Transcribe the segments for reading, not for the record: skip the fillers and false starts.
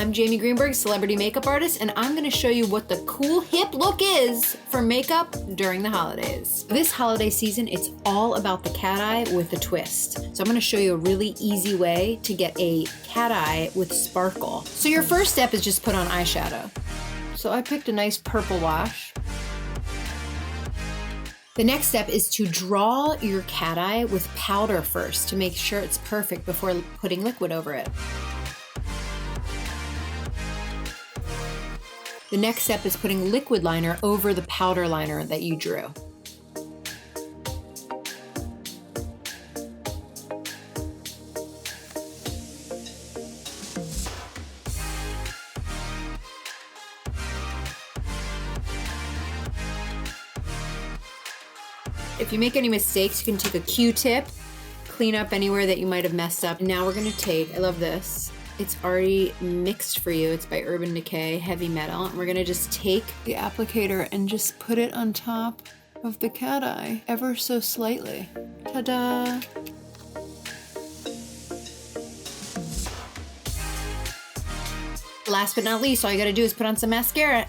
I'm Jamie Greenberg, celebrity makeup artist, and I'm gonna show you what the cool hip look is for makeup during the holidays. This holiday season, it's all about the cat eye with a twist. So I'm gonna show you a really easy way to get a cat eye with sparkle. So your first step is just put on eyeshadow. So I picked a nice purple wash. The next step is to draw your cat eye with powder first to make sure it's perfect before putting liquid over it. The next step is putting liquid liner over the powder liner that you drew. If you make any mistakes, you can take a Q-tip, clean up anywhere that you might have messed up. Now we're gonna take, I love this, it's already mixed for you. It's by Urban Decay, Heavy Metal. And we're gonna just take the applicator and just put it on top of the cat eye, ever so slightly. Ta-da! Last but not least, all you gotta do is put on some mascara.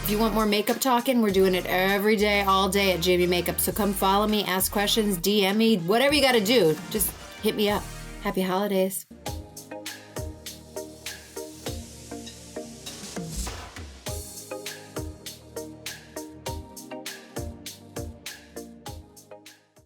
If you want more makeup talking, we're doing it every day, all day at Jamie Makeup. So come follow me, ask questions, DM me, whatever you gotta do. Just hit me up. Happy holidays.